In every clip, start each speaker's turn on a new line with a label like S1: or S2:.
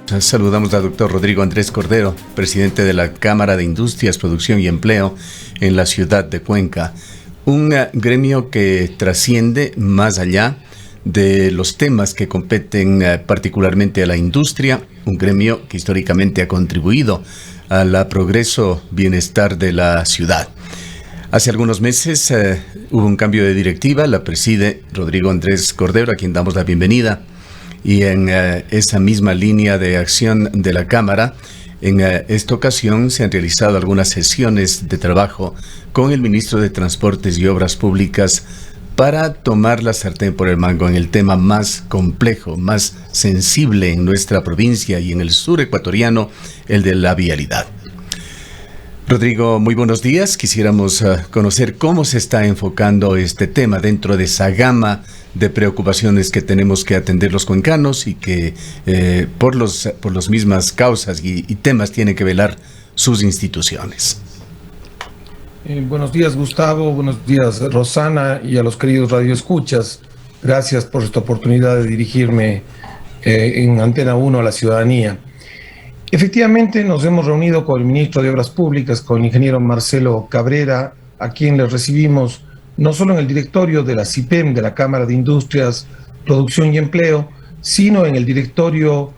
S1: Saludamos al doctor Rodrigo Andrés Cordero, presidente de la Cámara de Industrias, Producción y Empleo en la ciudad de Cuenca. Un gremio que trasciende más allá de los temas que competen particularmente a la industria, un gremio que históricamente ha contribuido al progreso, bienestar de la ciudad. Hace algunos meses hubo un cambio de directiva, la preside Rodrigo Andrés Cordero, a quien damos la bienvenida. Y en esa misma línea de acción de la Cámara, en esta ocasión se han realizado algunas sesiones de trabajo con el ministro de Transportes y Obras Públicas para tomar la sartén por el mango en el tema más complejo, más sensible en nuestra provincia y en el sur ecuatoriano, el de la vialidad. Rodrigo, muy buenos días. Quisiéramos conocer cómo se está enfocando este tema dentro de esa gama de preocupaciones que tenemos que atender los cuencanos y que por las mismas causas y temas tienen que velar sus instituciones.
S2: Buenos días, Gustavo. Buenos días, Rosana, y a los queridos radioescuchas. Gracias por esta oportunidad de dirigirme en Antena 1 a la ciudadanía. Efectivamente, nos hemos reunido con el ministro de Obras Públicas, con el ingeniero Marcelo Cabrera, a quien le recibimos no solo en el directorio de la CIPEM, de la Cámara de Industrias, Producción y Empleo, sino en el directorio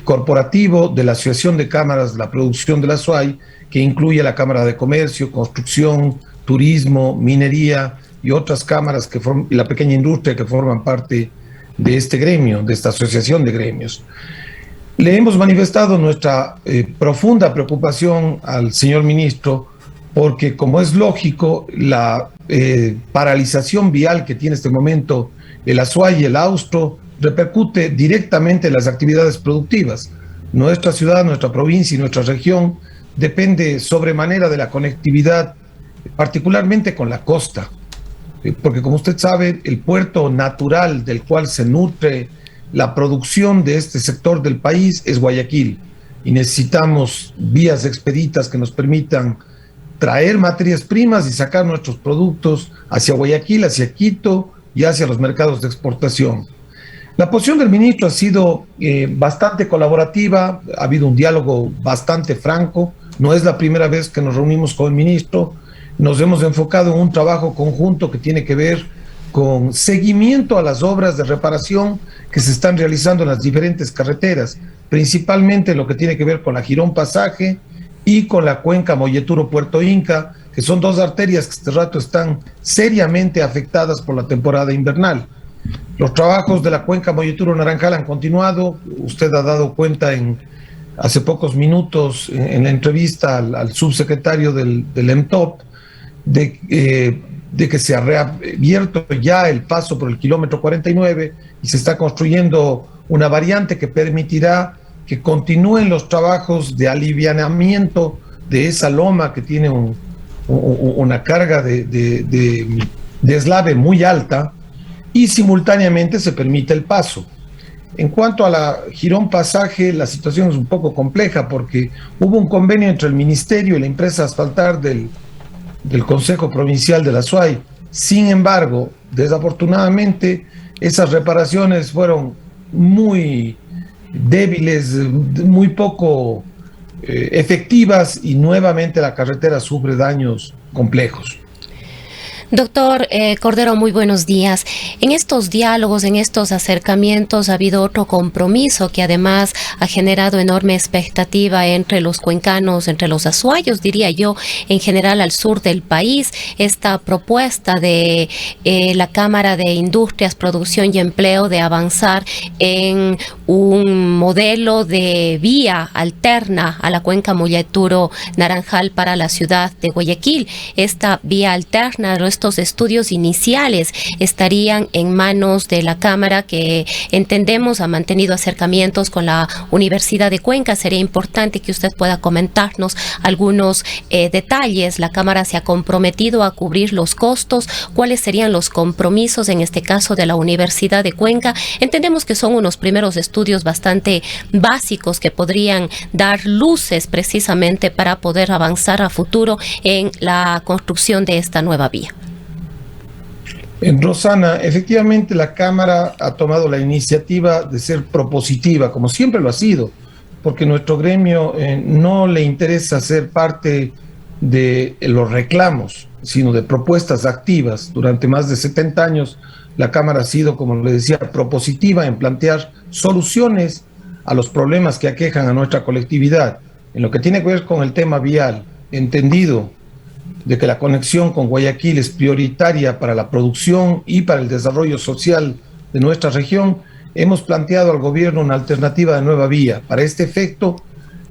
S2: corporativo de la Asociación de Cámaras de la Producción de la SUAY, que incluye a la Cámara de Comercio, Construcción, Turismo, Minería y otras cámaras y la pequeña industria que forman parte de este gremio, de esta asociación de gremios. Le hemos manifestado nuestra profunda preocupación al señor ministro porque, como es lógico, la paralización vial que tiene en este momento el Azuay y el Austro repercute directamente en las actividades productivas. Nuestra ciudad, nuestra provincia y nuestra región depende sobremanera de la conectividad, particularmente con la costa, porque, como usted sabe, el puerto natural del cual se nutre la producción de este sector del país es Guayaquil, y necesitamos vías expeditas que nos permitan traer materias primas y sacar nuestros productos hacia Guayaquil, hacia Quito y hacia los mercados de exportación. La posición del ministro ha sido bastante colaborativa, ha habido un diálogo bastante franco, no es la primera vez que nos reunimos con el ministro, nos hemos enfocado en un trabajo conjunto que tiene que ver con seguimiento a las obras de reparación que se están realizando en las diferentes carreteras, principalmente lo que tiene que ver con la Girón Pasaje y con la cuenca Molleturo-Puerto Inca, que son dos arterias que este rato están seriamente afectadas por la temporada invernal. Los trabajos de la cuenca Molleturo-Naranjal han continuado. Usted ha dado cuenta hace pocos minutos en la entrevista al subsecretario del EMTOP de que se ha reabierto ya el paso por el kilómetro 49 y se está construyendo una variante que permitirá que continúen los trabajos de alivianamiento de esa loma que tiene una carga de eslave muy alta, y simultáneamente se permite el paso. En cuanto a la Girón Pasaje, la situación es un poco compleja porque hubo un convenio entre el Ministerio y la empresa Asfaltar del Consejo Provincial de la SUAY. Sin embargo, desafortunadamente, esas reparaciones fueron muy débiles, muy poco efectivas, y nuevamente la carretera sufre daños complejos.
S3: Doctor Cordero, muy buenos días. En estos diálogos, en estos acercamientos, ha habido otro compromiso que además ha generado enorme expectativa entre los cuencanos, entre los azuayos, diría yo, en general al sur del país. Esta propuesta de la Cámara de Industrias, Producción y Empleo de avanzar en un modelo de vía alterna a la cuenca Molleturo-Naranjal para la ciudad de Guayaquil. Esta vía alterna, estos estudios iniciales estarían en manos de la Cámara, que entendemos ha mantenido acercamientos con la Universidad de Cuenca. Sería importante que usted pueda comentarnos algunos detalles. La Cámara se ha comprometido a cubrir los costos. ¿Cuáles serían los compromisos en este caso de la Universidad de Cuenca? Entendemos que son unos primeros estudios bastante básicos que podrían dar luces precisamente para poder avanzar a futuro en la construcción de esta nueva vía.
S2: Rosana, efectivamente la Cámara ha tomado la iniciativa de ser propositiva, como siempre lo ha sido. porque nuestro gremio no le interesa ser parte de los reclamos, sino de propuestas activas. Durante más de 70 años, la Cámara ha sido, como le decía, propositiva en plantear soluciones a los problemas que aquejan a nuestra colectividad. En lo que tiene que ver con el tema vial, entendido de que la conexión con Guayaquil es prioritaria para la producción y para el desarrollo social de nuestra región, hemos planteado al gobierno una alternativa de nueva vía. Para este efecto,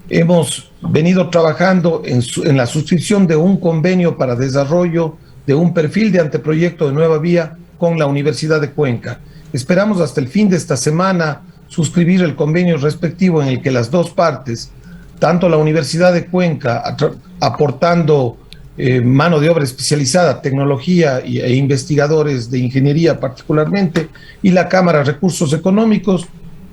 S2: hemos venido trabajando en la suscripción de un convenio para desarrollo de un perfil de anteproyecto de nueva vía con la Universidad de Cuenca. Esperamos hasta el fin de esta semana suscribir el convenio respectivo en el que las dos partes, tanto la Universidad de Cuenca aportando mano de obra especializada, tecnología e investigadores de ingeniería particularmente, y la Cámara de Recursos Económicos,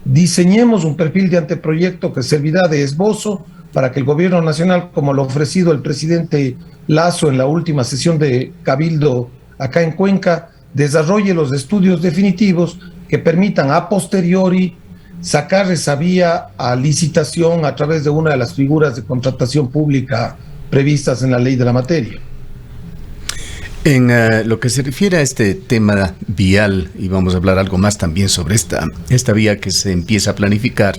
S2: diseñemos un perfil de anteproyecto que servirá de esbozo para que el gobierno nacional, como lo ha ofrecido el presidente Lasso en la última sesión de Cabildo acá en Cuenca, desarrolle los estudios definitivos que permitan a posteriori sacar esa vía a licitación a través de una de las figuras de contratación pública previstas en la ley de la materia.
S1: En lo que se refiere a este tema vial, y vamos a hablar algo más también sobre esta vía que se empieza a planificar,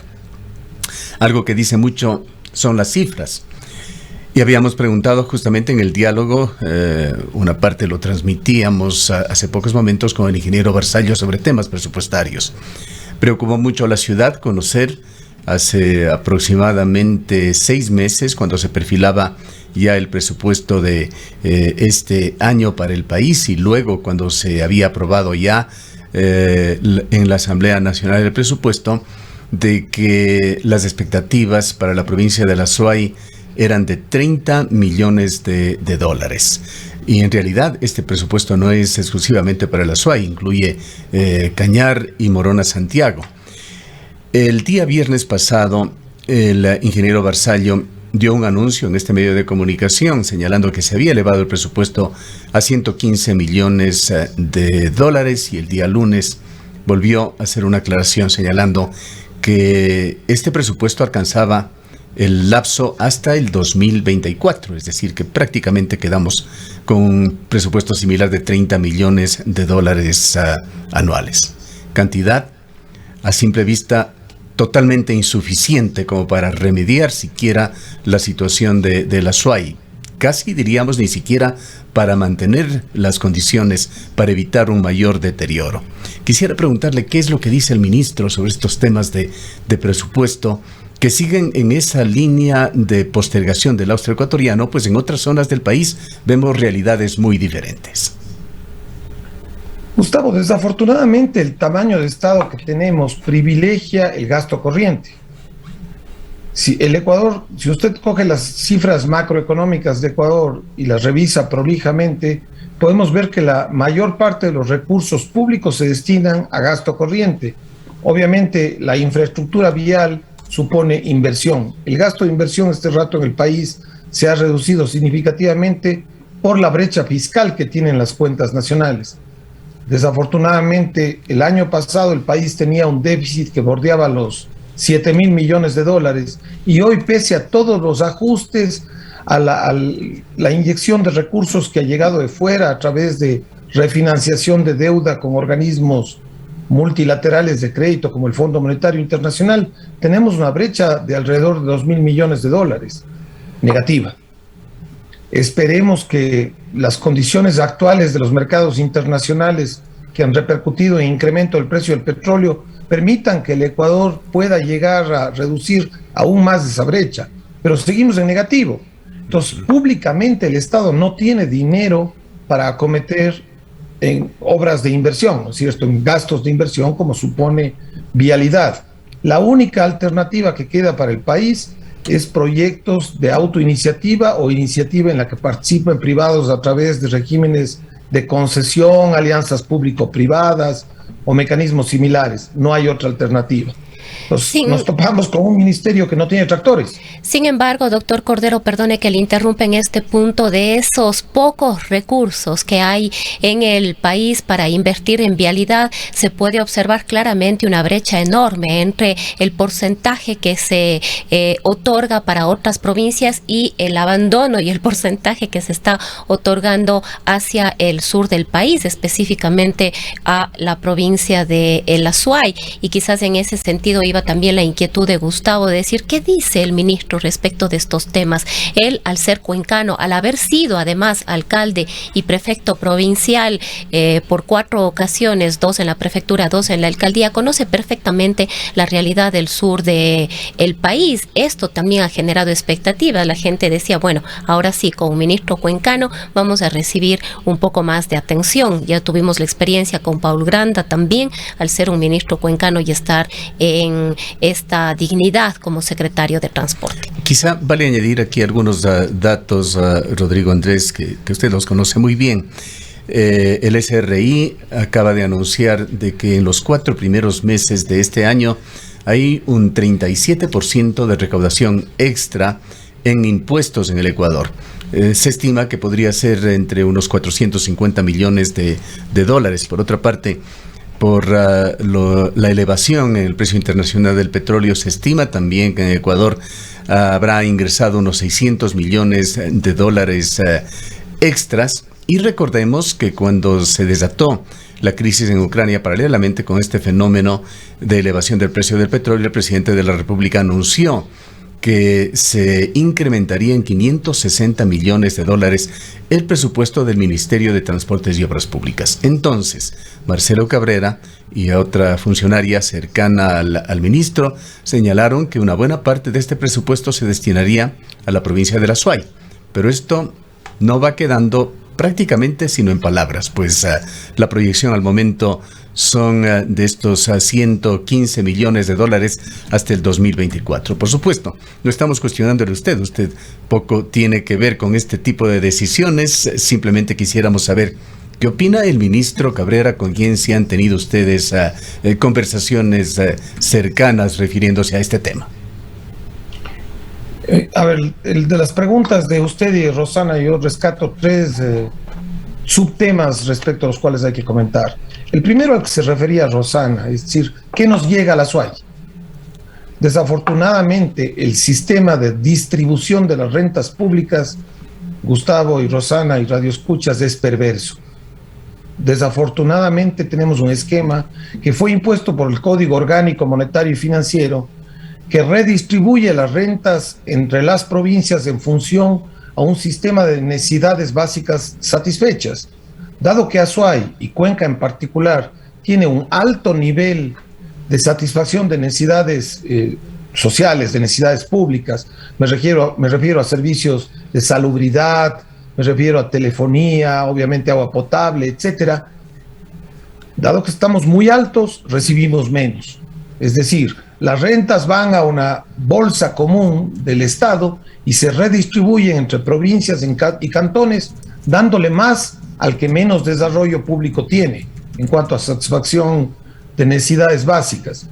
S1: algo que dice mucho son las cifras. Y habíamos preguntado justamente en el diálogo, una parte lo transmitíamos hace pocos momentos con el ingeniero Barzallo sobre temas presupuestarios. Preocupó mucho a la ciudad conocer hace aproximadamente 6 meses, cuando se perfilaba ya el presupuesto de este año para el país, y luego cuando se había aprobado ya en la Asamblea Nacional del Presupuesto, de que las expectativas para la provincia de la Azuay eran de 30 millones de dólares. Y en realidad este presupuesto no es exclusivamente para la Azuay, incluye Cañar y Morona Santiago. El día viernes pasado, el ingeniero Barzallo dio un anuncio en este medio de comunicación señalando que se había elevado el presupuesto a 115 millones de dólares, y el día lunes volvió a hacer una aclaración señalando que este presupuesto alcanzaba el lapso hasta el 2024, es decir, que prácticamente quedamos con un presupuesto similar de 30 millones de dólares anuales. Cantidad a simple vista totalmente insuficiente como para remediar siquiera la situación de la Azuay. Casi diríamos ni siquiera para mantener las condiciones para evitar un mayor deterioro. Quisiera preguntarle qué es lo que dice el ministro sobre estos temas de presupuesto que siguen en esa línea de postergación del austroecuatoriano, pues en otras zonas del país vemos realidades muy diferentes.
S2: Gustavo, desafortunadamente el tamaño de Estado que tenemos privilegia el gasto corriente. Si el Ecuador, si usted coge las cifras macroeconómicas de Ecuador y las revisa prolijamente, podemos ver que la mayor parte de los recursos públicos se destinan a gasto corriente. Obviamente la infraestructura vial supone inversión. El gasto de inversión este rato en el país se ha reducido significativamente por la brecha fiscal que tienen las cuentas nacionales. Desafortunadamente, el año pasado el país tenía un déficit que bordeaba los 7.000 millones de dólares, y hoy, pese a todos los ajustes, a la inyección de recursos que ha llegado de fuera a través de refinanciación de deuda con organismos multilaterales de crédito como el Fondo Monetario Internacional, tenemos una brecha de alrededor de 2.000 millones de dólares negativa. Esperemos que las condiciones actuales de los mercados internacionales que han repercutido en incremento del precio del petróleo permitan que el Ecuador pueda llegar a reducir aún más esa brecha, pero seguimos en negativo. Entonces, públicamente el Estado no tiene dinero para acometer en obras de inversión, ¿no es cierto?, en gastos de inversión como supone vialidad. La única alternativa que queda para el país es proyectos de autoiniciativa o iniciativa en la que participen privados a través de regímenes de concesión, alianzas público-privadas o mecanismos similares. No hay otra alternativa. Pues nos topamos con un ministerio que no tiene tractores.
S3: Sin embargo, doctor Cordero, perdone que le interrumpa en este punto, de esos pocos recursos que hay en el país para invertir en vialidad, se puede observar claramente una brecha enorme entre el porcentaje que se otorga para otras provincias y el abandono y el porcentaje que se está otorgando hacia el sur del país, específicamente a la provincia de El Azuay. Y quizás en ese sentido iba también la inquietud de Gustavo de decir qué dice el ministro respecto de estos temas. Él, al ser cuencano, al haber sido además alcalde y prefecto provincial por 4 ocasiones, 2 en la prefectura, 2 en la alcaldía, conoce perfectamente la realidad del sur del país. Esto también ha generado expectativas. La gente decía, bueno, ahora sí, con un ministro cuencano vamos a recibir un poco más de atención. Ya tuvimos la experiencia con Paul Granda también, al ser un ministro cuencano y estar en esta dignidad como secretario de Transporte.
S1: Quizá vale añadir aquí algunos datos, Rodrigo Andrés, que usted los conoce muy bien. El SRI acaba de anunciar de que en los 4 primeros meses de este año hay un 37% de recaudación extra en impuestos en el Ecuador. Se estima que podría ser entre unos 450 millones de dólares. Por otra parte, por la elevación en el precio internacional del petróleo, se estima también que en Ecuador habrá ingresado unos 600 millones de dólares extras. Y recordemos que cuando se desató la crisis en Ucrania, paralelamente con este fenómeno de elevación del precio del petróleo, el presidente de la República anunció que se incrementaría en 560 millones de dólares el presupuesto del Ministerio de Transportes y Obras Públicas. Entonces, Marcelo Cabrera y otra funcionaria cercana al ministro señalaron que una buena parte de este presupuesto se destinaría a la provincia de La Azuay. Pero esto no va quedando prácticamente sino en palabras, pues la proyección al momento son de estos 115 millones de dólares hasta el 2024. Por supuesto, no estamos cuestionándole a usted poco tiene que ver con este tipo de decisiones, simplemente quisiéramos saber qué opina el ministro Cabrera, con quien sí han tenido ustedes conversaciones cercanas refiriéndose a este tema.
S2: A ver, de las preguntas de usted y Rosana, yo rescato 3 subtemas respecto a los cuales hay que comentar. El primero al que se refería Rosana, es decir, ¿qué nos llega a la Azuay? Desafortunadamente, el sistema de distribución de las rentas públicas, Gustavo y Rosana y Radio Escuchas, es perverso. Desafortunadamente tenemos un esquema que fue impuesto por el Código Orgánico Monetario y Financiero, que redistribuye las rentas entre las provincias en función a un sistema de necesidades básicas satisfechas. Dado que Azuay y Cuenca en particular tiene un alto nivel de satisfacción de necesidades sociales, de necesidades públicas, me refiero a servicios de salubridad, me refiero a telefonía, obviamente agua potable, etcétera. Dado que estamos muy altos, recibimos menos. Es decir, las rentas van a una bolsa común del Estado y se redistribuyen entre provincias y cantones, dándole más al que menos desarrollo público tiene en cuanto a satisfacción de necesidades básicas.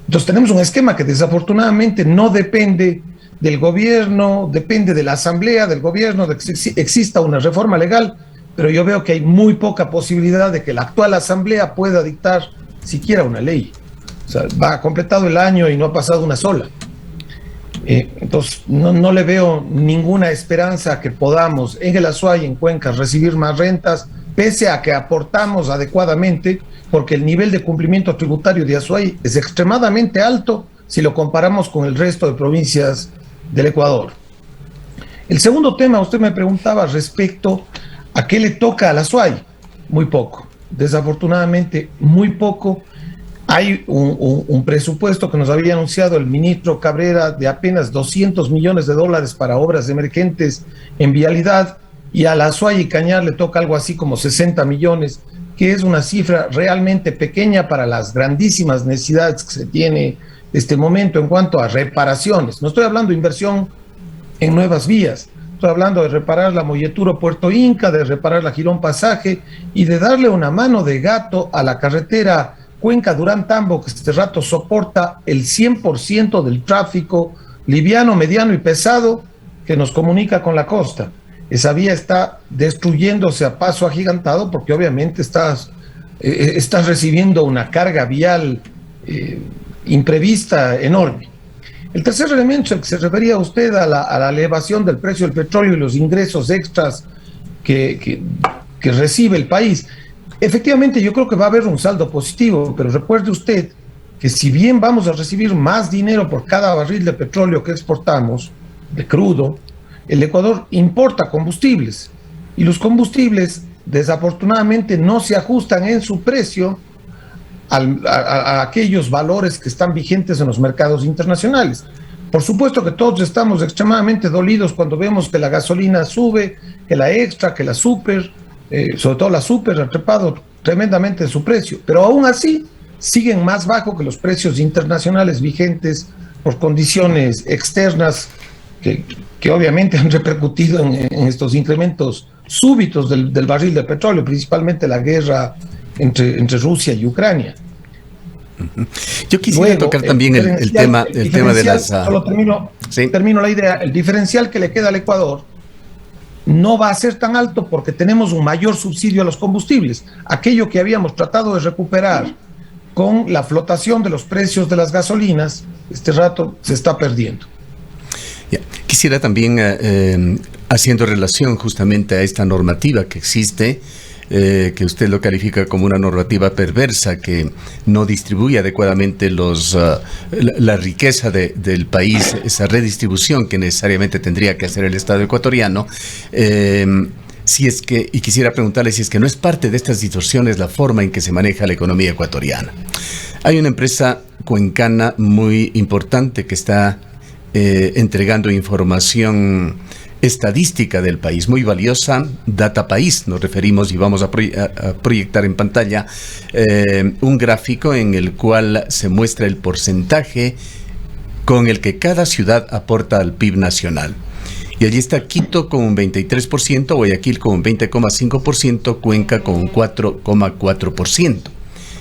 S2: Entonces tenemos un esquema que desafortunadamente no depende del gobierno, depende de la asamblea, del gobierno, de que exista una reforma legal, pero yo veo que hay muy poca posibilidad de que la actual asamblea pueda dictar siquiera una ley. O sea, va completado el año y no ha pasado una sola. Entonces, no le veo ninguna esperanza a que podamos en el Azuay y en Cuenca recibir más rentas, pese a que aportamos adecuadamente, porque el nivel de cumplimiento tributario de Azuay es extremadamente alto si lo comparamos con el resto de provincias del Ecuador. El segundo tema, usted me preguntaba respecto a qué le toca al Azuay. Muy poco, desafortunadamente muy poco. Hay un presupuesto que nos había anunciado el ministro Cabrera de apenas 200 millones de dólares para obras emergentes en vialidad, y a la Azuay y Cañar le toca algo así como 60 millones, que es una cifra realmente pequeña para las grandísimas necesidades que se tiene en este momento en cuanto a reparaciones. No estoy hablando de inversión en nuevas vías, estoy hablando de reparar la Molleturo Puerto Inca, de reparar la Girón Pasaje y de darle una mano de gato a la carretera Cuenca Durán-Tambo, que este rato soporta el 100% del tráfico liviano, mediano y pesado que nos comunica con la costa. Esa vía está destruyéndose a paso agigantado porque obviamente estás recibiendo una carga vial imprevista enorme. El tercer elemento al que se refería usted a la elevación del precio del petróleo y los ingresos extras que recibe el país. Efectivamente, yo creo que va a haber un saldo positivo, pero recuerde usted que si bien vamos a recibir más dinero por cada barril de petróleo que exportamos, de crudo, el Ecuador importa combustibles y los combustibles desafortunadamente no se ajustan en su precio a aquellos valores que están vigentes en los mercados internacionales. Por supuesto que todos estamos extremadamente dolidos cuando vemos que la gasolina sube, que la extra, que la super, sobre todo la super ha trepado tremendamente su precio, pero aún así siguen más bajo que los precios internacionales vigentes por condiciones externas que obviamente han repercutido en estos incrementos súbitos del barril de petróleo, principalmente la guerra entre Rusia y Ucrania.
S1: Yo quisiera tocar también el tema de las...
S2: Solo termino la idea. El diferencial que le queda al Ecuador no va a ser tan alto porque tenemos un mayor subsidio a los combustibles. Aquello que habíamos tratado de recuperar con la flotación de los precios de las gasolinas, este rato se está perdiendo.
S1: Quisiera también, haciendo relación justamente a esta normativa que existe, que usted lo califica como una normativa perversa que no distribuye adecuadamente la riqueza del país, esa redistribución que necesariamente tendría que hacer el Estado ecuatoriano. Y quisiera preguntarle si es que no es parte de estas distorsiones la forma en que se maneja la economía ecuatoriana. Hay una empresa cuencana muy importante que está entregando información estadística del país, muy valiosa, Data País, nos referimos y vamos a proyectar en pantalla un gráfico en el cual se muestra el porcentaje con el que cada ciudad aporta al PIB nacional. Y allí está Quito con un 23%, Guayaquil con un 20,5%, Cuenca con un 4,4%.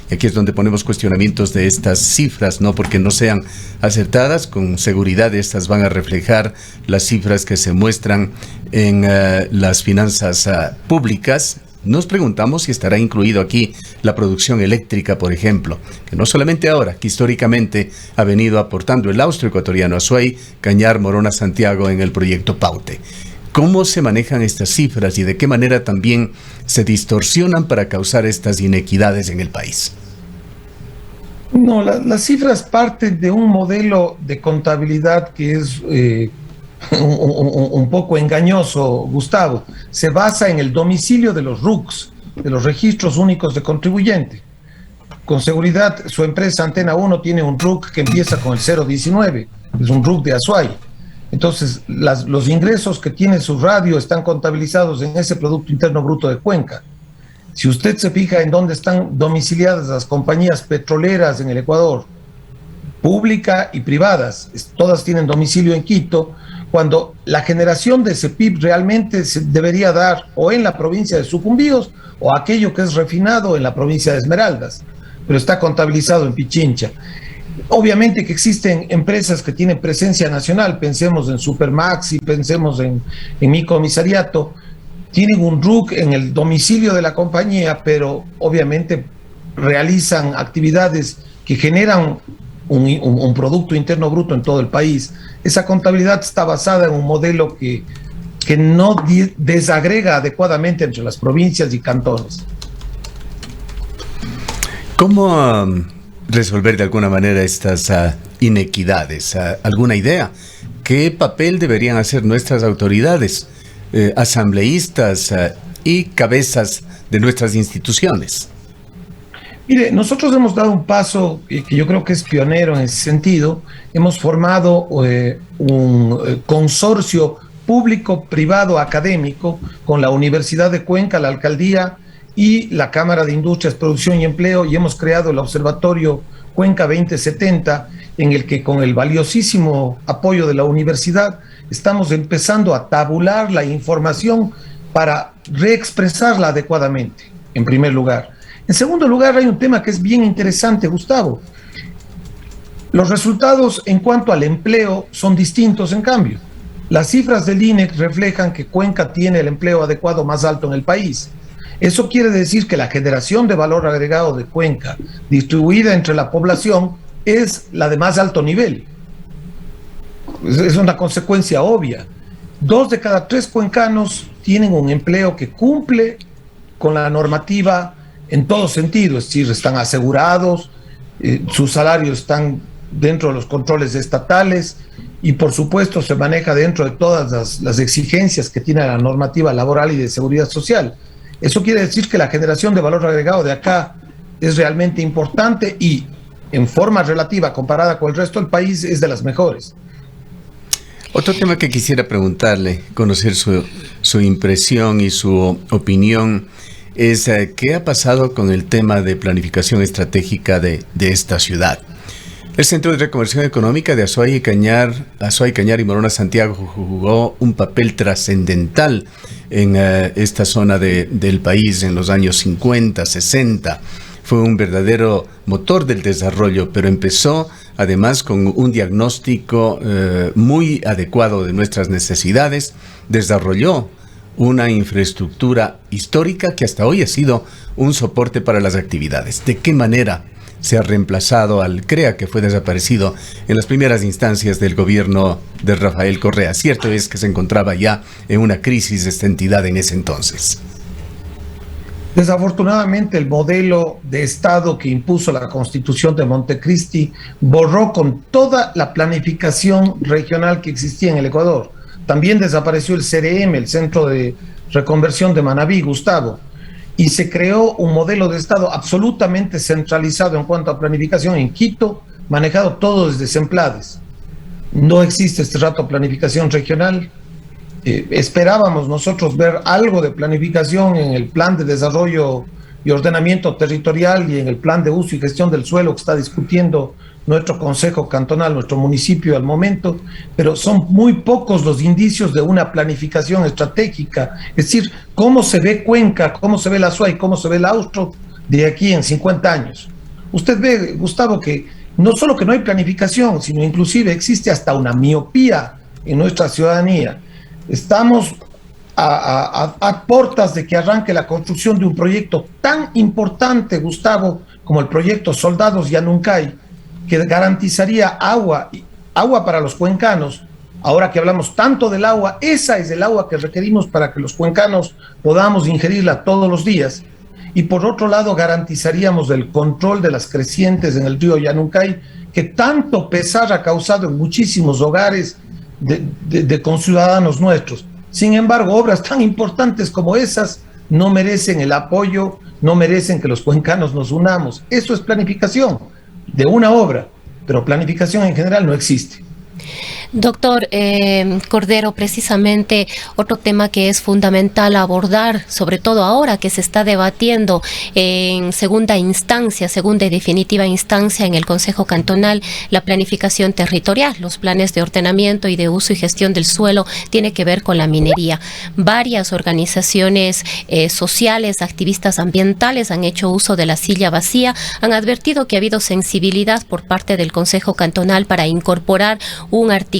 S1: Y aquí es donde ponemos cuestionamientos de estas cifras, no porque no sean acertadas, con seguridad estas van a reflejar las cifras que se muestran en las finanzas públicas. Nos preguntamos si estará incluido aquí la producción eléctrica, por ejemplo, que no solamente ahora, que históricamente ha venido aportando el austroecuatoriano Azuay, Cañar, Morona, Santiago en el proyecto Paute. ¿Cómo se manejan estas cifras y de qué manera también se distorsionan para causar estas inequidades en el país?
S2: No, las cifras parten de un modelo de contabilidad que es un poco engañoso, Gustavo. Se basa en el domicilio de los RUCs, de los registros únicos de contribuyente. Con seguridad, su empresa Antena 1 tiene un RUC que empieza con el 019, es un RUC de Azuay. Entonces, los ingresos que tiene su radio están contabilizados en ese Producto Interno Bruto de Cuenca. Si usted se fija en dónde están domiciliadas las compañías petroleras en el Ecuador, pública y privadas, todas tienen domicilio en Quito, cuando la generación de ese PIB realmente se debería dar o en la provincia de Sucumbíos o aquello que es refinado en la provincia de Esmeraldas, pero está contabilizado en Pichincha. Obviamente que existen empresas que tienen presencia nacional, pensemos en Supermaxi, pensemos en mi comisariato, tienen un RUC en el domicilio de la compañía, pero obviamente realizan actividades que generan un Producto Interno Bruto en todo el país. Esa contabilidad está basada en un modelo que no desagrega adecuadamente entre las provincias y cantones.
S1: ¿Cómo resolver de alguna manera estas inequidades? ¿Alguna idea? ¿Qué papel deberían hacer nuestras autoridades, asambleístas y cabezas de nuestras instituciones?
S2: Mire, nosotros hemos dado un paso que yo creo que es pionero en ese sentido. Hemos formado un consorcio público-privado académico con la Universidad de Cuenca, la Alcaldía y la Cámara de Industrias, Producción y Empleo, y hemos creado el Observatorio Cuenca 2070, en el que con el valiosísimo apoyo de la universidad estamos empezando a tabular la información para reexpresarla adecuadamente, en primer lugar. En segundo lugar, hay un tema que es bien interesante, Gustavo. Los resultados en cuanto al empleo son distintos, en cambio. Las cifras del INEC reflejan que Cuenca tiene el empleo adecuado más alto en el país. Eso quiere decir que la generación de valor agregado de Cuenca, distribuida entre la población, es la de más alto nivel. Es una consecuencia obvia. 2 de cada 3 cuencanos tienen un empleo que cumple con la normativa en todo sentido, es decir, están asegurados, sus salarios están dentro de los controles estatales y por supuesto se maneja dentro de todas las exigencias que tiene la normativa laboral y de seguridad social. Eso quiere decir que la generación de valor agregado de acá es realmente importante y en forma relativa comparada con el resto del país es de las mejores.
S1: Otro tema que quisiera preguntarle, conocer su impresión y su opinión, es qué ha pasado con el tema de planificación estratégica de esta ciudad. El Centro de Reconversión Económica de Azuay, Cañar y Morona Santiago jugó un papel trascendental en esta zona del país en los años 50, 60. Fue un verdadero motor del desarrollo, pero empezó además con un diagnóstico muy adecuado de nuestras necesidades, desarrolló una infraestructura histórica que hasta hoy ha sido un soporte para las actividades. ¿De qué manera se ha reemplazado al CREA, que fue desaparecido en las primeras instancias del gobierno de Rafael Correa? Cierto es que se encontraba ya en una crisis esta entidad en ese entonces.
S2: Desafortunadamente, el modelo de Estado que impuso la Constitución de Montecristi borró con toda la planificación regional que existía en el Ecuador. También desapareció el CRM, el Centro de Reconversión de Manabí, Gustavo, y se creó un modelo de Estado absolutamente centralizado en cuanto a planificación en Quito, manejado todo desde Semplades. No existe este rato planificación regional. Esperábamos nosotros ver algo de planificación en el plan de desarrollo y ordenamiento territorial y en el plan de uso y gestión del suelo que está discutiendo nuestro Consejo Cantonal, nuestro municipio al momento, pero son muy pocos los indicios de una planificación estratégica. Es decir, cómo se ve Cuenca, cómo se ve la Azuay, cómo se ve el Austro de aquí en 50 años. Usted ve, Gustavo, que no solo que no hay planificación, sino inclusive existe hasta una miopía en nuestra ciudadanía. Estamos a puertas de que arranque la construcción de un proyecto tan importante, Gustavo, como el proyecto Soldados Yanuncay, que garantizaría agua para los cuencanos. Ahora que hablamos tanto del agua, esa es el agua que requerimos para que los cuencanos podamos ingerirla todos los días. Y por otro lado, garantizaríamos el control de las crecientes en el río Yanuncay, que tanto pesar ha causado en muchísimos hogares de conciudadanos nuestros. Sin embargo, obras tan importantes como esas no merecen el apoyo, no merecen que los cuencanos nos unamos. Eso es planificación de una obra, pero planificación en general no existe.
S3: Doctor Cordero, precisamente otro tema que es fundamental abordar, sobre todo ahora que se está debatiendo en segunda y definitiva instancia en el Consejo Cantonal, la planificación territorial, los planes de ordenamiento y de uso y gestión del suelo, tiene que ver con la minería. Varias organizaciones sociales, activistas ambientales han hecho uso de la silla vacía, han advertido que ha habido sensibilidad por parte del Consejo Cantonal para incorporar un artículo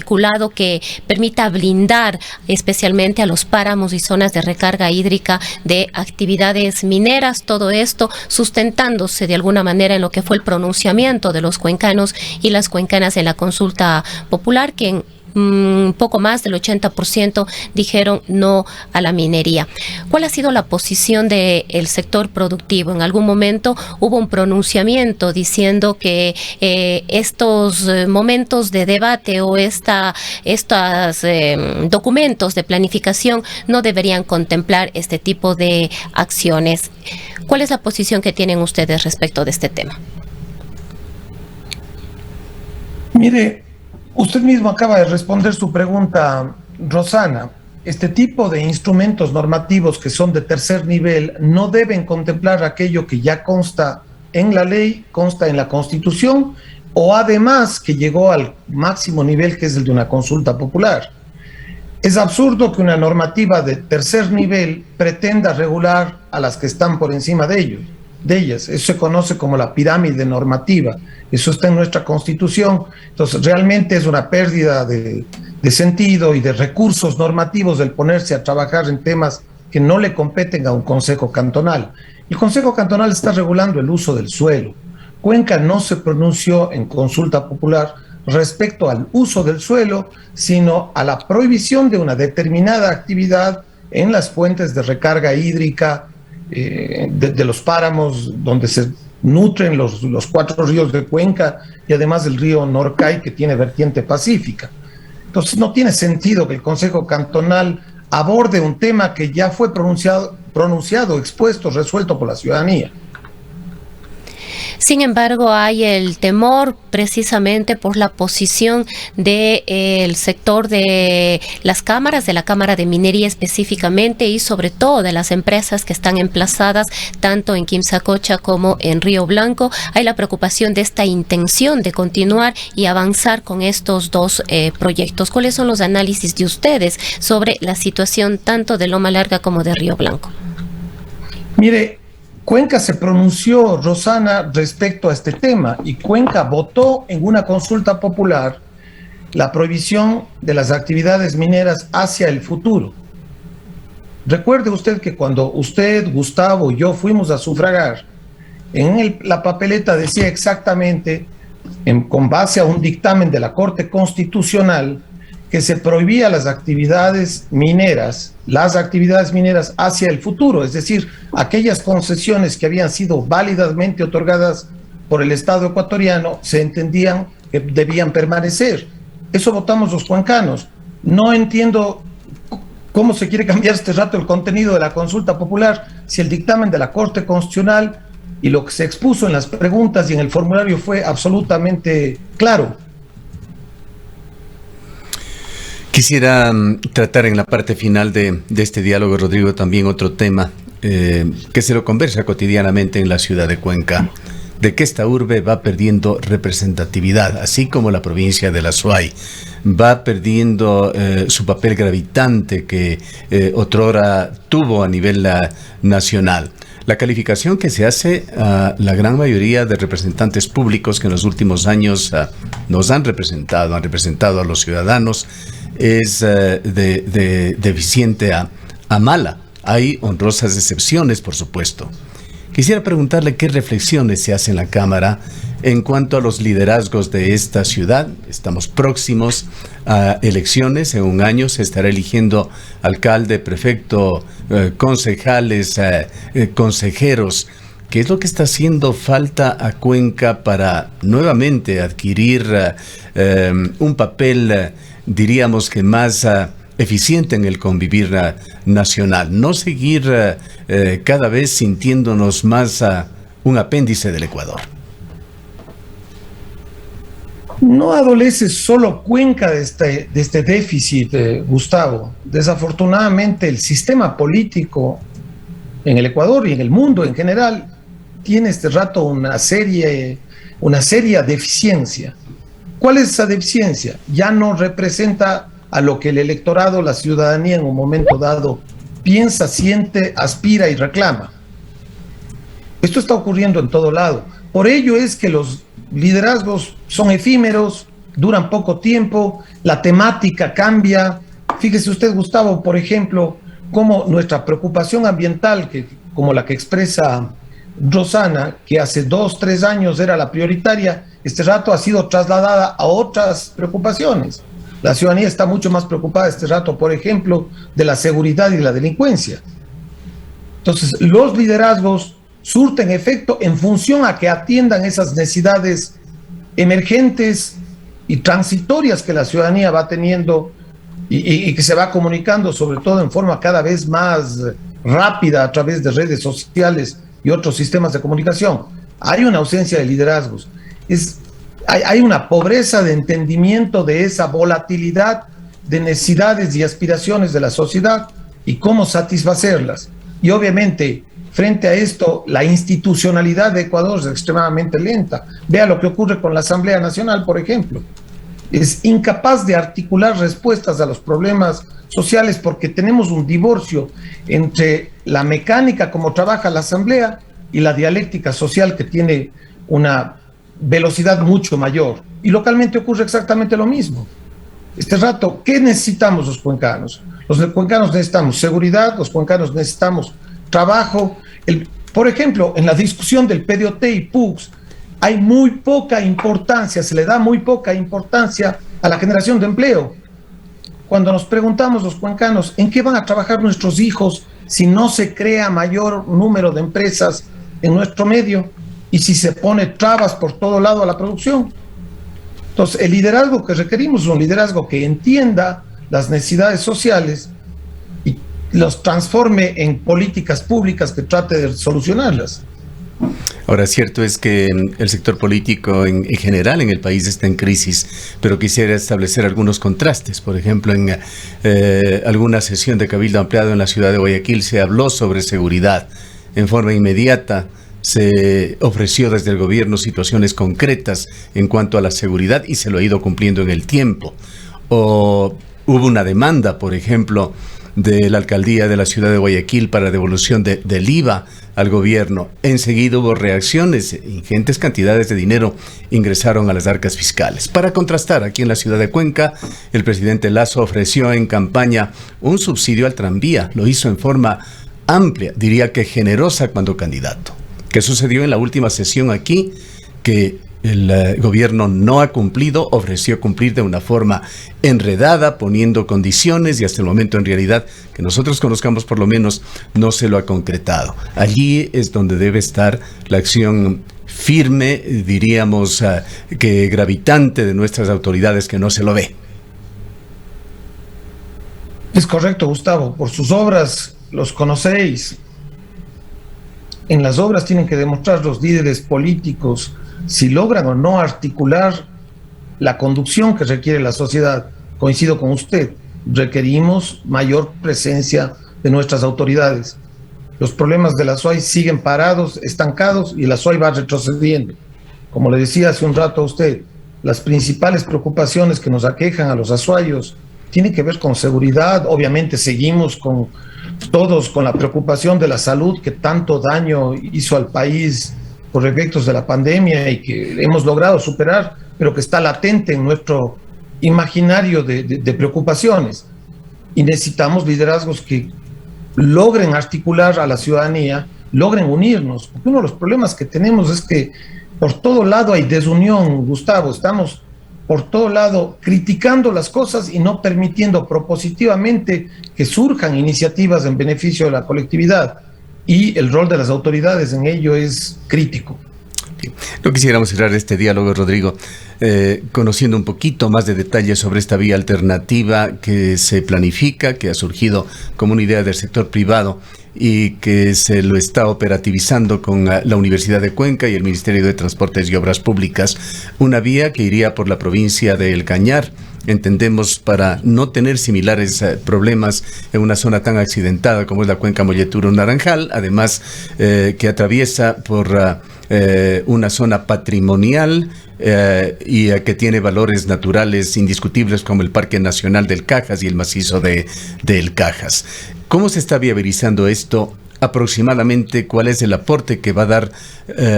S3: que permita blindar especialmente a los páramos y zonas de recarga hídrica de actividades mineras, todo esto sustentándose de alguna manera en lo que fue el pronunciamiento de los cuencanos y las cuencanas en la consulta popular, que en poco más del 80% dijeron no a la minería. ¿Cuál ha sido la posición del sector productivo? En algún momento hubo un pronunciamiento diciendo que estos momentos de debate o estos documentos de planificación no deberían contemplar este tipo de acciones. ¿Cuál es la posición que tienen ustedes respecto de este tema?
S2: Mire, usted mismo acaba de responder su pregunta, Rosana. Este tipo de instrumentos normativos que son de tercer nivel no deben contemplar aquello que ya consta en la ley, consta en la Constitución, o además que llegó al máximo nivel, que es el de una consulta popular. Es absurdo que una normativa de tercer nivel pretenda regular a las que están por encima de ellos. de ellas. Eso se conoce como la pirámide normativa. Eso está en nuestra Constitución. Entonces, realmente es una pérdida de sentido y de recursos normativos el ponerse a trabajar en temas que no le competen a un consejo cantonal. El consejo cantonal está regulando el uso del suelo. Cuenca no se pronunció en consulta popular respecto al uso del suelo, sino a la prohibición de una determinada actividad en las fuentes de recarga hídrica de los páramos donde se nutren los 4 ríos de Cuenca y además el río Norcay, que tiene vertiente pacífica. Entonces no tiene sentido que el Consejo Cantonal aborde un tema que ya fue pronunciado, expuesto, resuelto por la ciudadanía.
S3: Sin embargo, hay el temor precisamente por la posición del sector de las cámaras, de la Cámara de Minería específicamente, y sobre todo de las empresas que están emplazadas tanto en Quimsacocha como en Río Blanco. Hay la preocupación de esta intención de continuar y avanzar con estos dos proyectos. ¿Cuáles son los análisis de ustedes sobre la situación tanto de Loma Larga como de Río Blanco?
S2: Mire, Cuenca se pronunció, Rosana, respecto a este tema, y Cuenca votó en una consulta popular la prohibición de las actividades mineras hacia el futuro. Recuerde usted que cuando usted, Gustavo y yo fuimos a sufragar, en la papeleta decía exactamente, con base a un dictamen de la Corte Constitucional, que se prohibía las actividades mineras hacia el futuro, es decir, aquellas concesiones que habían sido válidamente otorgadas por el Estado ecuatoriano se entendían que debían permanecer. Eso votamos los cuencanos. No entiendo cómo se quiere cambiar este rato el contenido de la consulta popular si el dictamen de la Corte Constitucional y lo que se expuso en las preguntas y en el formulario fue absolutamente claro.
S1: Quisiera tratar en la parte final de este diálogo, Rodrigo, también otro tema que se lo conversa cotidianamente en la ciudad de Cuenca, de que esta urbe va perdiendo representatividad, así como la provincia de la Azuay va perdiendo su papel gravitante que otrora tuvo a nivel nacional. La calificación que se hace a la gran mayoría de representantes públicos que en los últimos años nos han representado a los ciudadanos, es de deficiente a mala. Hay honrosas excepciones, por supuesto. Quisiera preguntarle qué reflexiones se hacen en la Cámara en cuanto a los liderazgos de esta ciudad. Estamos próximos a elecciones. En un año se estará eligiendo alcalde, prefecto, concejales, consejeros. ¿Qué es lo que está haciendo falta a Cuenca para nuevamente adquirir un papel, diríamos que más eficiente en el convivir nacional? No seguir cada vez sintiéndonos más un apéndice del Ecuador.
S2: No adolece solo Cuenca de este déficit, Gustavo. Desafortunadamente, el sistema político en el Ecuador y en el mundo en general tiene este rato una seria deficiencia. ¿Cuál es esa deficiencia? Ya no representa a lo que el electorado, la ciudadanía en un momento dado piensa, siente, aspira y reclama. Esto está ocurriendo en todo lado. Por ello es que los liderazgos son efímeros, duran poco tiempo, la temática cambia. Fíjese usted, Gustavo, por ejemplo, cómo nuestra preocupación ambiental, como la que expresa Rosana, que hace 2, 3 años era la prioritaria, este rato ha sido trasladada a otras preocupaciones. La ciudadanía está mucho más preocupada este rato, por ejemplo, de la seguridad y la delincuencia. Entonces, los liderazgos surten efecto en función a que atiendan esas necesidades emergentes y transitorias que la ciudadanía va teniendo y que se va comunicando, sobre todo en forma cada vez más rápida a través de redes sociales y otros sistemas de comunicación. Hay una ausencia de liderazgos. Hay una pobreza de entendimiento de esa volatilidad de necesidades y aspiraciones de la sociedad y cómo satisfacerlas. Y obviamente, frente a esto, la institucionalidad de Ecuador es extremadamente lenta. Vea lo que ocurre con la Asamblea Nacional, por ejemplo. Es incapaz de articular respuestas a los problemas sociales porque tenemos un divorcio entre la mecánica como trabaja la Asamblea y la dialéctica social que tiene una velocidad mucho mayor. Y localmente ocurre exactamente lo mismo. Este rato, ¿qué necesitamos los cuencanos? Los cuencanos necesitamos seguridad, los cuencanos necesitamos trabajo. Por ejemplo, en la discusión del PDOT y PUCS, hay muy poca importancia, se le da muy poca importancia a la generación de empleo. Cuando nos preguntamos los cuencanos, ¿en qué van a trabajar nuestros hijos si no se crea mayor número de empresas en nuestro medio y si se pone trabas por todo lado a la producción? Entonces, el liderazgo que requerimos es un liderazgo que entienda las necesidades sociales y los transforme en políticas públicas que trate de solucionarlas.
S1: Ahora, cierto es que el sector político en general en el país está en crisis, pero quisiera establecer algunos contrastes. Por ejemplo, en alguna sesión de Cabildo Ampliado en la ciudad de Guayaquil se habló sobre seguridad. En forma inmediata se ofreció desde el gobierno situaciones concretas en cuanto a la seguridad y se lo ha ido cumpliendo en el tiempo. O hubo una demanda, por ejemplo, de la alcaldía de la ciudad de Guayaquil para devolución del IVA al gobierno. Enseguida hubo reacciones, ingentes cantidades de dinero ingresaron a las arcas fiscales. Para contrastar, aquí en la ciudad de Cuenca, el presidente Lasso ofreció en campaña un subsidio al tranvía. Lo hizo en forma amplia, diría que generosa cuando candidato. ¿Qué sucedió en la última sesión aquí? Que el gobierno no ha cumplido, ofreció cumplir de una forma enredada, poniendo condiciones y hasta el momento en realidad, que nosotros conozcamos por lo menos, no se lo ha concretado. Allí es donde debe estar la acción firme, diríamos que gravitante de nuestras autoridades que no se lo ve.
S2: Es correcto, Gustavo, por sus obras los conocéis. En las obras tienen que demostrar los líderes políticos si logran o no articular la conducción que requiere la sociedad. Coincido con usted, requerimos mayor presencia de nuestras autoridades. Los problemas de la SUAY siguen parados, estancados, y la SUAY va retrocediendo. Como le decía hace un rato a usted, las principales preocupaciones que nos aquejan a los azuayos tienen que ver con seguridad. Obviamente seguimos todos con la preocupación de la salud que tanto daño hizo al país por efectos de la pandemia y que hemos logrado superar, pero que está latente en nuestro imaginario de preocupaciones. Y necesitamos liderazgos que logren articular a la ciudadanía, logren unirnos, porque uno de los problemas que tenemos es que por todo lado hay desunión, Gustavo. Estamos por todo lado criticando las cosas y no permitiendo propositivamente que surjan iniciativas en beneficio de la colectividad. Y el rol de las autoridades en ello es crítico.
S1: No quisiéramos cerrar este diálogo, Rodrigo, conociendo un poquito más de detalles sobre esta vía alternativa que se planifica, que ha surgido como una idea del sector privado y que se lo está operativizando con la Universidad de Cuenca y el Ministerio de Transportes y Obras Públicas. Una vía que iría por la provincia de El Cañar, entendemos, para no tener similares problemas en una zona tan accidentada como es la cuenca Molleturo-Naranjal, además que atraviesa por una zona patrimonial y que tiene valores naturales indiscutibles como el Parque Nacional del Cajas y el macizo del Cajas. ¿Cómo se está viabilizando esto? Aproximadamente, ¿cuál es el aporte que va a dar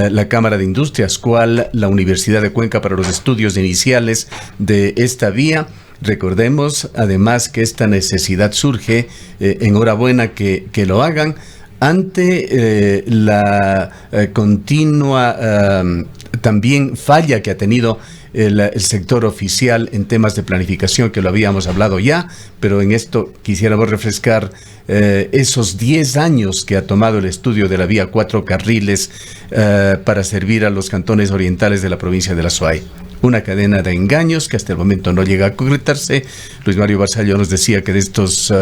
S1: la Cámara de Industrias? ¿Cuál la Universidad de Cuenca para los estudios iniciales de esta vía? Recordemos, además, que esta necesidad surge, enhorabuena que lo hagan, ante la continua también falla que ha tenido el sector oficial en temas de planificación, que lo habíamos hablado ya, pero en esto quisiéramos refrescar esos 10 años que ha tomado el estudio de la vía 4 carriles para servir a los cantones orientales de la provincia de la SUAY. Una cadena de engaños que hasta el momento no llega a concretarse. Luis Mario Barzallo nos decía que de estos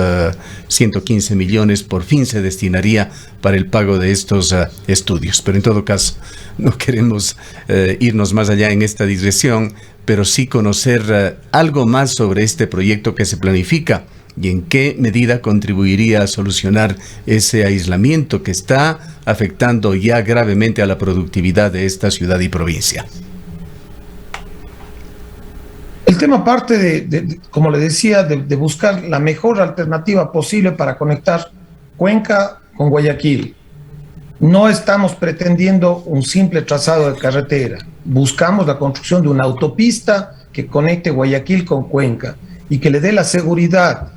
S1: 115 millones por fin se destinaría para el pago de estos estudios. Pero en todo caso, no queremos irnos más allá en esta digresión, pero sí conocer algo más sobre este proyecto que se planifica y en qué medida contribuiría a solucionar ese aislamiento que está afectando ya gravemente a la productividad de esta ciudad y provincia.
S2: El tema parte de como le decía, de buscar la mejor alternativa posible para conectar Cuenca con Guayaquil. No estamos pretendiendo un simple trazado de carretera. Buscamos la construcción de una autopista que conecte Guayaquil con Cuenca y que le dé la seguridad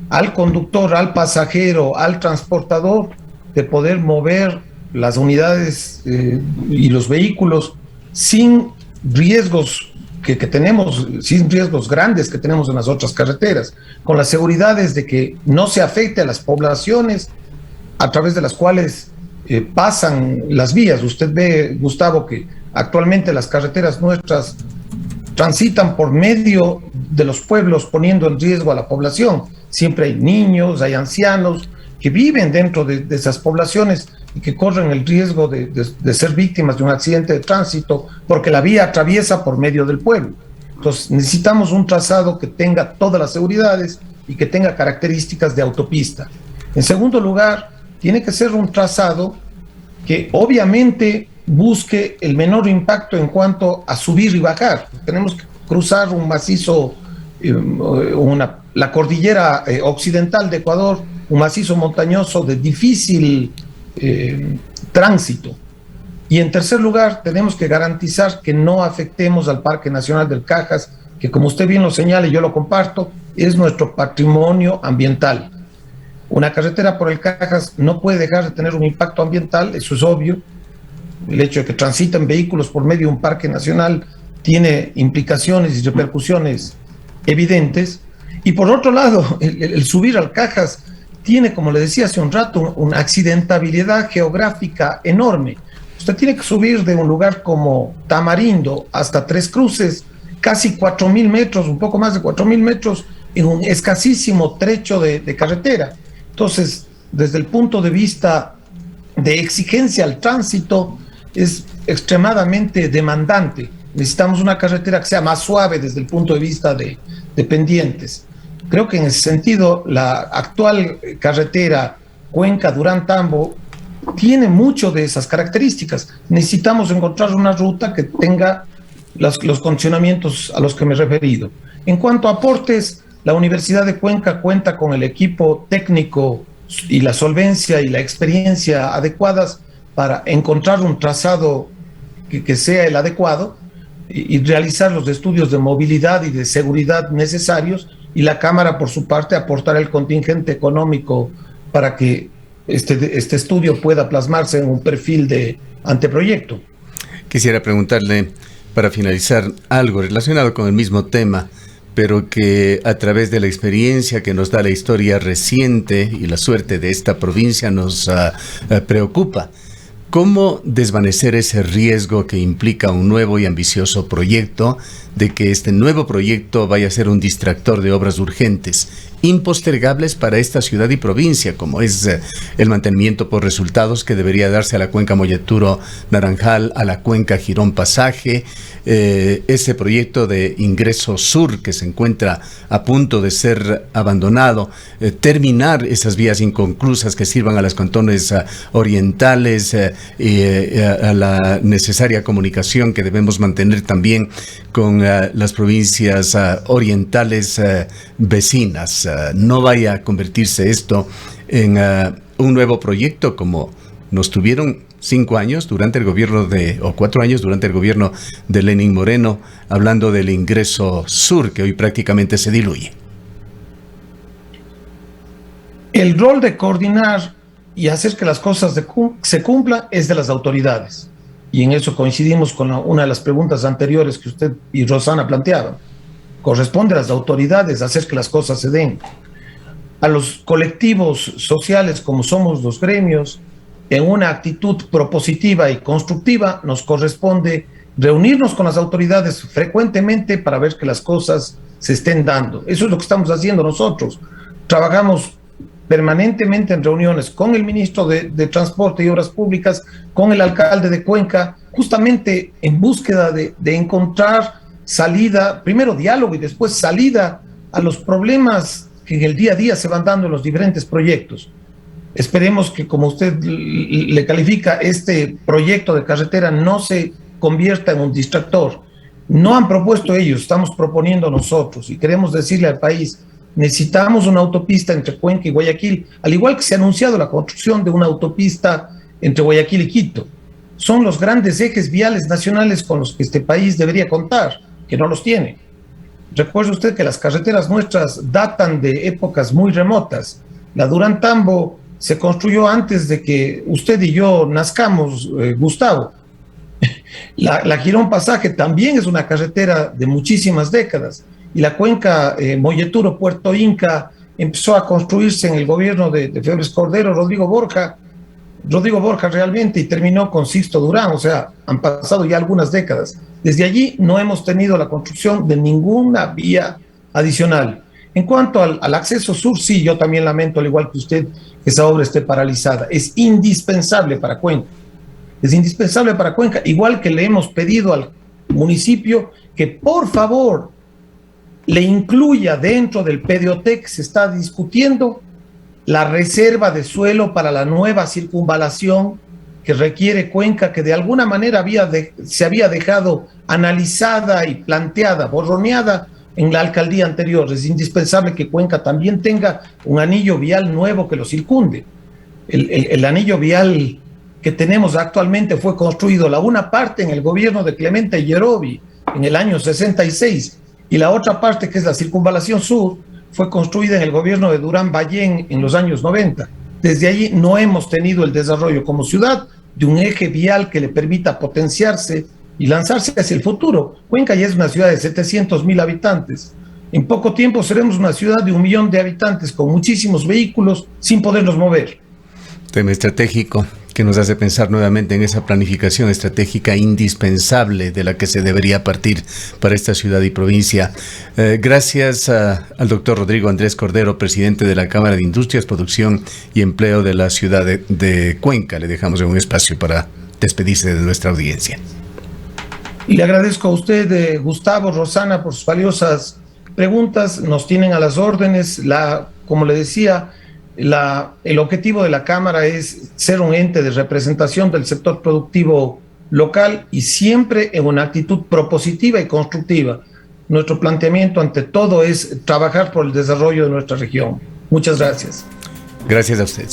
S2: al conductor, al pasajero, al transportador de poder mover las unidades y los vehículos sin riesgos que tenemos, sin riesgos grandes que tenemos en las otras carreteras, con las seguridades de que no se afecte a las poblaciones a través de las cuales pasan las vías. Usted ve, Gustavo, que actualmente las carreteras nuestras transitan por medio de los pueblos poniendo en riesgo a la población. Siempre hay niños, hay ancianos que viven dentro de esas poblaciones y que corren el riesgo de ser víctimas de un accidente de tránsito porque la vía atraviesa por medio del pueblo. Entonces necesitamos un trazado que tenga todas las seguridades y que tenga características de autopista. En segundo lugar, tiene que ser un trazado que obviamente busque el menor impacto en cuanto a subir y bajar. Tenemos que cruzar un macizo, la cordillera occidental de Ecuador, un macizo montañoso de difícil tránsito. Y en tercer lugar, tenemos que garantizar que no afectemos al Parque Nacional del Cajas, que como usted bien lo señala y yo lo comparto, es nuestro patrimonio ambiental. Una carretera por el Cajas no puede dejar de tener un impacto ambiental, eso es obvio. El hecho de que transiten vehículos por medio de un parque nacional tiene implicaciones y repercusiones evidentes. Y por otro lado, el subir al Cajas tiene, como le decía hace un rato, una accidentabilidad geográfica enorme. Usted tiene que subir de un lugar como Tamarindo hasta Tres Cruces, casi 4.000 metros, un poco más de 4.000 metros, en un escasísimo trecho de carretera. Entonces, desde el punto de vista de exigencia al tránsito, es extremadamente demandante. Necesitamos una carretera que sea más suave desde el punto de vista de pendientes. Creo que en ese sentido, la actual carretera Cuenca-Durán-Tambo tiene mucho de esas características. Necesitamos encontrar una ruta que tenga los condicionamientos a los que me he referido. En cuanto a aportes, la Universidad de Cuenca cuenta con el equipo técnico y la solvencia y la experiencia adecuadas para encontrar un trazado que sea el adecuado y realizar los estudios de movilidad y de seguridad necesarios, y la Cámara, por su parte, aportará el contingente económico para que este estudio pueda plasmarse en un perfil de anteproyecto.
S1: Quisiera preguntarle, para finalizar, algo relacionado con el mismo tema, pero que a través de la experiencia que nos da la historia reciente y la suerte de esta provincia nos preocupa. ¿Cómo desvanecer ese riesgo que implica un nuevo y ambicioso proyecto, de que este nuevo proyecto vaya a ser un distractor de obras urgentes, impostergables para esta ciudad y provincia, como es el mantenimiento por resultados que debería darse a la cuenca Molleturo-Naranjal, a la cuenca Girón-Pasaje, ese proyecto de ingreso sur que se encuentra a punto de ser abandonado, terminar esas vías inconclusas que sirvan a los cantones orientales y a la necesaria comunicación que debemos mantener también con las provincias orientales vecinas. No vaya a convertirse esto en un nuevo proyecto como nos tuvieron 5 años durante el gobierno o 4 años durante el gobierno de Lenín Moreno, hablando del ingreso sur que hoy prácticamente se diluye.
S2: El rol de coordinar y hacer que las cosas se cumplan es de las autoridades. Y en eso coincidimos con una de las preguntas anteriores que usted y Rosana planteaban. Corresponde a las autoridades hacer que las cosas se den. A los colectivos sociales, como somos los gremios, en una actitud propositiva y constructiva, nos corresponde reunirnos con las autoridades frecuentemente para ver que las cosas se estén dando. Eso es lo que estamos haciendo nosotros. Trabajamos permanentemente en reuniones con el ministro de Transporte y Obras Públicas, con el alcalde de Cuenca, justamente en búsqueda de encontrar salida, primero diálogo y después salida a los problemas que en el día a día se van dando en los diferentes proyectos. Esperemos que, como usted le califica, este proyecto de carretera no se convierta en un distractor. No han propuesto ellos, estamos proponiendo nosotros, y queremos decirle al país: necesitamos una autopista entre Cuenca y Guayaquil, al igual que se ha anunciado la construcción de una autopista entre Guayaquil y Quito. Son los grandes ejes viales nacionales con los que este país debería contar, que no los tiene. Recuerde usted que las carreteras nuestras datan de épocas muy remotas. La Durán-Tambo se construyó antes de que usted y yo nazcamos, Gustavo. La Girón Pasaje también es una carretera de muchísimas décadas. Y la cuenca Molleturo-Puerto Inca empezó a construirse en el gobierno de Febres Cordero, Rodrigo Borja realmente, y terminó con Sixto Durán. O sea, han pasado ya algunas décadas. Desde allí no hemos tenido la construcción de ninguna vía adicional. En cuanto al acceso sur, sí, yo también lamento, al igual que usted, que esa obra esté paralizada. Es indispensable para Cuenca. Es indispensable para Cuenca, igual que le hemos pedido al municipio que por favor le incluya dentro del PDOT que se está discutiendo la reserva de suelo para la nueva circunvalación que requiere Cuenca, que de alguna manera se había dejado analizada y planteada, borroneada en la alcaldía anterior. Es indispensable que Cuenca también tenga un anillo vial nuevo que lo circunde. El anillo vial que tenemos actualmente fue construido la una parte en el gobierno de Clemente Yerobi en el año 66 y la otra parte, que es la circunvalación sur, fue construida en el gobierno de Durán Ballén en los años 90. Desde allí no hemos tenido el desarrollo como ciudad de un eje vial que le permita potenciarse y lanzarse hacia el futuro. Cuenca ya es una ciudad de 700,000 habitantes. En poco tiempo seremos una ciudad de 1 millón de habitantes con muchísimos vehículos sin podernos mover.
S1: Tema estratégico que nos hace pensar nuevamente en esa planificación estratégica indispensable de la que se debería partir para esta ciudad y provincia. Gracias al doctor Rodrigo Andrés Cordero, presidente de la Cámara de Industrias, Producción y Empleo de la ciudad de Cuenca. Le dejamos un espacio para despedirse de nuestra audiencia.
S2: Y le agradezco a usted, Gustavo, Rosana, por sus valiosas preguntas. Nos tienen a las órdenes. Como le decía, el objetivo de la Cámara es ser un ente de representación del sector productivo local y siempre en una actitud propositiva y constructiva. Nuestro planteamiento ante todo es trabajar por el desarrollo de nuestra región. Muchas gracias.
S1: Gracias a usted.